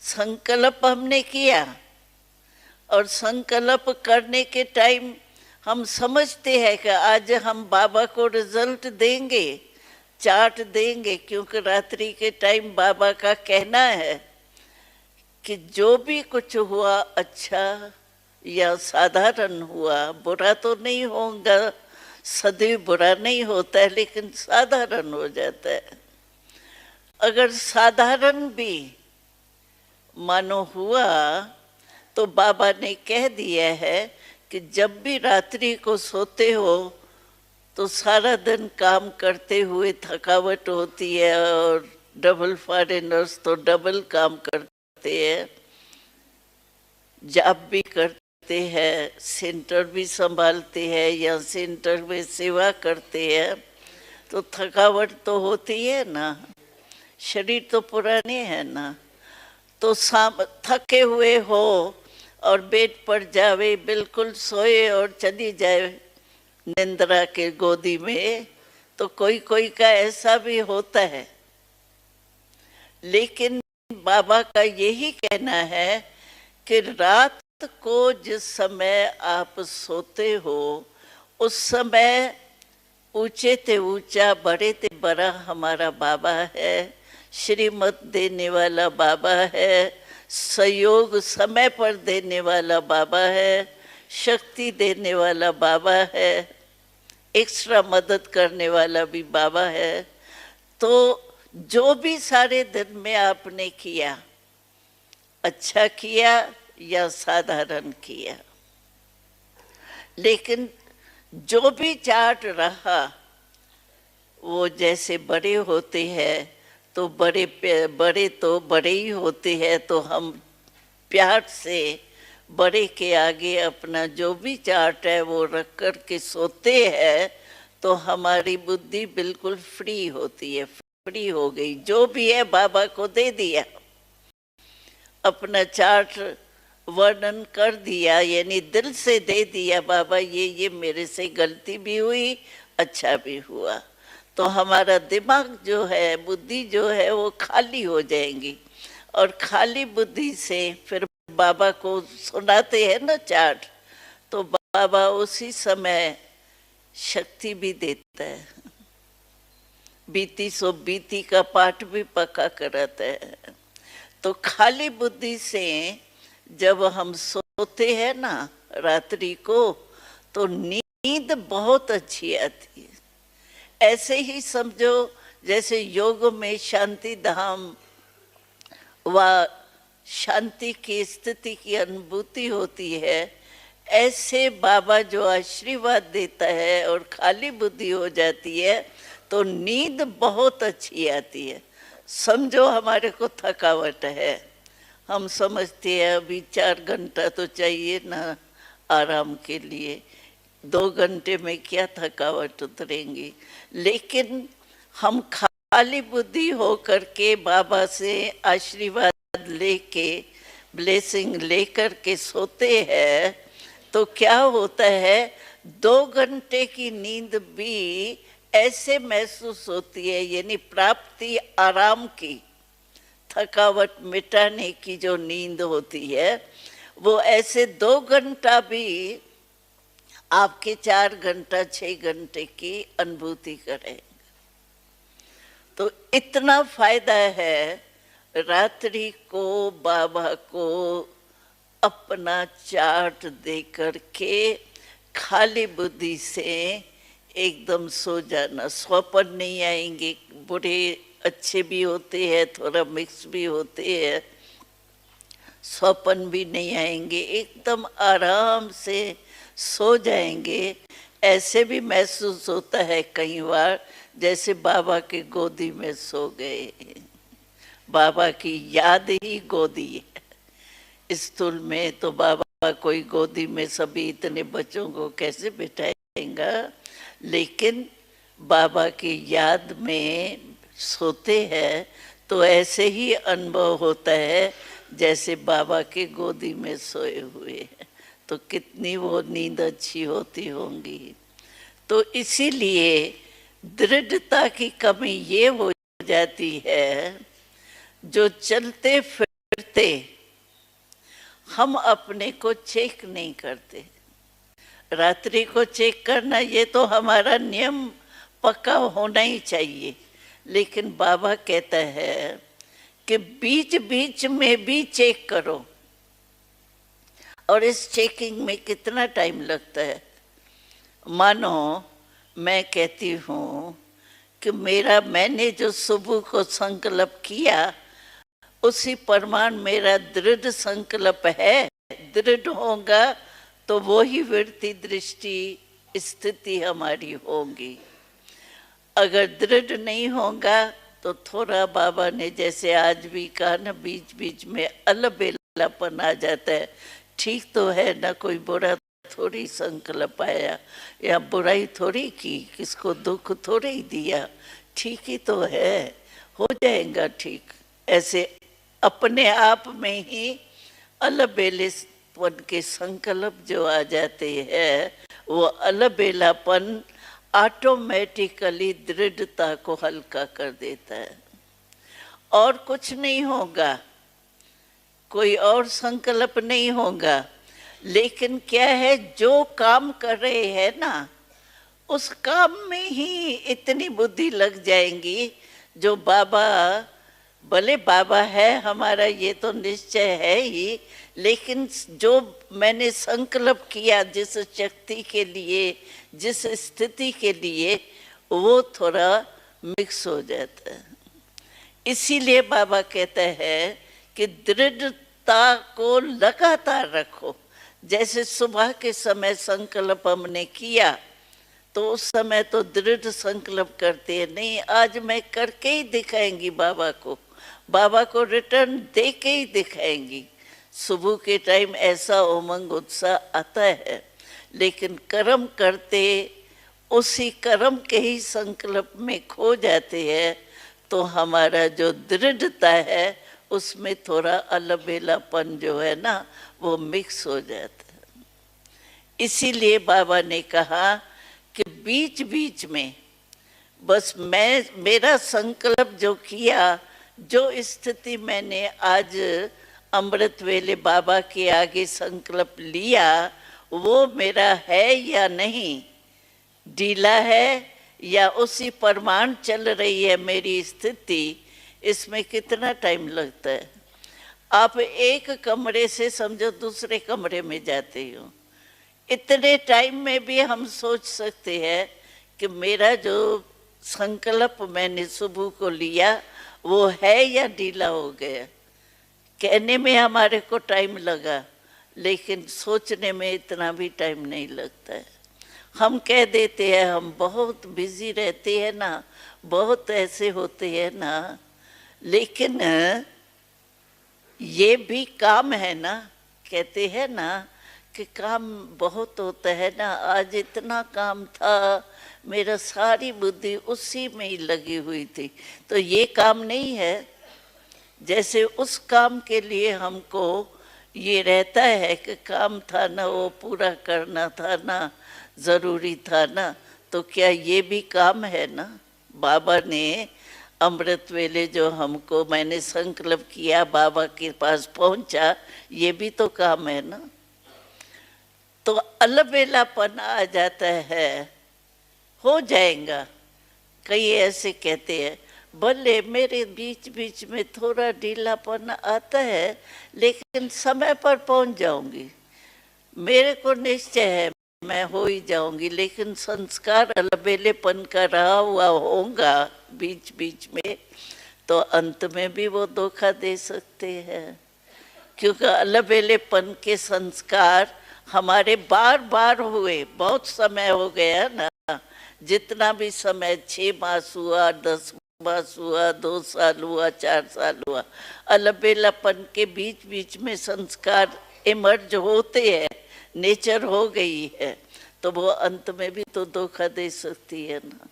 संकल्प हमने किया और संकल्प करने के टाइम हम समझते हैं कि आज हम बाबा को रिजल्ट देंगे, चार्ट देंगे, क्योंकि रात्रि के टाइम बाबा का कहना है कि जो भी कुछ हुआ अच्छा या साधारण हुआ, बुरा तो नहीं होगा, सदैव बुरा नहीं होता है लेकिन साधारण हो जाता है। अगर साधारण भी मानो हुआ तो बाबा ने कह दिया है कि जब भी रात्रि को सोते हो तो सारा दिन काम करते हुए थकावट होती है और डबल फॉरेनर्स तो डबल काम करते हैं, जॉब भी करते हैं, सेंटर भी संभालते हैं या सेंटर में सेवा करते हैं, तो थकावट तो होती है ना, शरीर तो पुराने है ना। तो थके हुए हो और बेड पर जावे, बिल्कुल सोए और चली जाए निंद्रा के गोदी में, तो कोई कोई का ऐसा भी होता है। लेकिन बाबा का यही कहना है कि रात को जिस समय आप सोते हो उस समय ऊंचे ते ऊंचा, बड़े ते बड़ा हमारा बाबा है, श्रीमत देने वाला बाबा है, सहयोग समय पर देने वाला बाबा है, शक्ति देने वाला बाबा है, एक्स्ट्रा मदद करने वाला भी बाबा है। तो जो भी सारे दिन में आपने किया, अच्छा किया या साधारण किया, लेकिन जो भी चार्ट रहा वो जैसे बड़े होते हैं तो बड़े तो बड़े ही होते हैं, तो हम प्यार से बड़े के आगे अपना जो भी चार्ट है वो रख कर के सोते हैं, तो हमारी बुद्धि बिल्कुल फ्री होती है, फ्री हो गई। जो भी है बाबा को दे दिया, अपना चार्ट वर्णन कर दिया, यानी दिल से दे दिया, बाबा ये मेरे से गलती भी हुई, अच्छा भी हुआ, तो हमारा दिमाग जो है, बुद्धि जो है वो खाली हो जाएंगी। और खाली बुद्धि से फिर बाबा को सुनाते हैं ना चार्ट, तो बाबा उसी समय शक्ति भी देता है, बीती सो बीती का पाठ भी पक्का कराता है। तो खाली बुद्धि से जब हम सोते हैं ना रात्रि को, तो नींद बहुत अच्छी आती है। ऐसे ही समझो जैसे योग में शांति धाम व शांति की स्थिति की अनुभूति होती है, ऐसे बाबा जो आशीर्वाद देता है और खाली बुद्धि हो जाती है तो नींद बहुत अच्छी आती है। समझो हमारे को थकावट है, हम समझते हैं अभी 4 घंटा तो चाहिए ना आराम के लिए, 2 घंटे में क्या थकावट उतरेंगी, लेकिन हम खाली बुद्धि हो करके बाबा से आशीर्वाद लेके, ब्लेसिंग लेकर के सोते हैं, तो क्या होता है 2 घंटे की नींद भी ऐसे महसूस होती है, यानी प्राप्ति आराम की, थकावट मिटाने की जो नींद होती है वो ऐसे 2 घंटा भी आपके 4 घंटा 6 घंटे की अनुभूति करेंगे। तो इतना फायदा है रात्रि को बाबा को अपना चार्ट दे करके खाली बुद्धि से एकदम सो जाना। स्वप्न नहीं आएंगे, बुरे अच्छे भी होते हैं, थोड़ा मिक्स भी होते हैं, स्वप्न भी नहीं आएंगे, एकदम आराम से सो जाएंगे। ऐसे भी महसूस होता है कई बार जैसे बाबा के गोदी में सो गए, बाबा की याद ही गोदी है। स्थूल में तो बाबा कोई गोदी में सभी इतने बच्चों को कैसे बिठाएगा, लेकिन बाबा की याद में सोते हैं तो ऐसे ही अनुभव होता है जैसे बाबा के गोदी में सोए हुए हैं। तो कितनी वो नींद अच्छी होती होंगी। तो इसीलिए दृढ़ता की कमी ये हो जाती है, जो चलते करते हम अपने को चेक नहीं करते। रात्रि को चेक करना ये तो हमारा नियम पक्का होना ही चाहिए, लेकिन बाबा कहता है कि बीच बीच में भी चेक करो। और इस चेकिंग में कितना टाइम लगता है? मानो मैं कहती हूँ कि मैंने जो सुबह को संकल्प किया उसी प्रमाण मेरा दृढ़ संकल्प है, दृढ़ होगा तो वो ही वृत्ति दृष्टि स्थिति हमारी होगी। अगर दृढ़ नहीं होगा तो थोड़ा, बाबा ने जैसे आज भी कहा ना, बीच बीच में अलबेलापन आ जाता है। ठीक तो है ना, कोई बुरा थोड़ी संकल्प आया या बुराई थोड़ी की, किसको दुख थोड़ी ही दिया, ठीक ही तो है, हो जाएगा ठीक। ऐसे अपने आप में ही अलबेलेपन के संकल्प जो आ जाते हैं, वो अलबेलापन ऑटोमेटिकली दृढ़ता को हल्का कर देता है। और कुछ नहीं होगा, कोई और संकल्प नहीं होगा, लेकिन क्या है, जो काम कर रहे हैं ना, उस काम में ही इतनी बुद्धि लग जाएंगी जो बाबा, भले बाबा है हमारा, ये तो निश्चय है ही, लेकिन जो मैंने संकल्प किया जिस शक्ति के लिए, जिस स्थिति के लिए, वो थोड़ा मिक्स हो जाता है। इसीलिए बाबा कहता है कि दृढ़ता को लगातार रखो। जैसे सुबह के समय संकल्प हमने किया तो उस समय तो दृढ़ संकल्प करते हैं, नहीं आज मैं करके ही दिखाएंगी बाबा को रिटर्न दे के ही दिखाएंगी। सुबह के टाइम ऐसा उमंग उत्साह आता है, लेकिन कर्म करते उसी कर्म के ही संकल्प में खो जाते हैं, तो हमारा जो दृढ़ता है उसमें थोड़ा अलबेलापन जो है ना, वो मिक्स हो जाता है। इसीलिए बाबा ने कहा कि बीच बीच में बस मेरा संकल्प जो किया, जो स्थिति मैंने आज अमृत वेले बाबा के आगे संकल्प लिया, वो मेरा है या नहीं, ढीला है या उसी प्रमाण चल रही है मेरी स्थिति, इसमें कितना टाइम लगता है। आप एक कमरे से समझो दूसरे कमरे में जाते हो, इतने टाइम में भी हम सोच सकते हैं कि मेरा जो संकल्प मैंने सुबह को लिया वो है या ढीला हो गया। कहने में हमारे को टाइम लगा, लेकिन सोचने में इतना भी टाइम नहीं लगता है। हम कह देते हैं हम बहुत बिजी रहते हैं ना, बहुत ऐसे होते हैं ना, लेकिन ये भी काम है ना। कहते हैं ना कि काम बहुत होता है ना, आज इतना काम था, मेरा सारी बुद्धि उसी में ही लगी हुई थी, तो ये काम नहीं है। जैसे उस काम के लिए हमको ये रहता है कि काम था ना, वो पूरा करना था ना, ज़रूरी था ना, तो क्या ये भी काम है ना। बाबा ने अमृत वेले जो हमको, मैंने संकल्प किया, बाबा के पास पहुंचा, ये भी तो काम है ना। तो अलबेलापन आ जाता है, हो जाएगा। कई ऐसे कहते हैं भले मेरे बीच बीच में थोड़ा ढीलापन आता है, लेकिन समय पर पहुंच जाऊंगी, मेरे को निश्चय है मैं हो ही जाऊंगी, लेकिन संस्कार अलबेलेपन का रहा हुआ होगा बीच बीच में, तो अंत में भी वो धोखा दे सकते हैं। क्योंकि अलबेलेपन के संस्कार हमारे बार बार हुए, बहुत समय हो गया ना, जितना भी समय 6 मास हुआ, 10 मास हुआ, 2 साल हुआ, 4 साल हुआ, अलबेलापन के बीच बीच में संस्कार इमर्ज होते हैं, नेचर हो गई है, तो वो अंत में भी तो धोखा दे सकती है ना।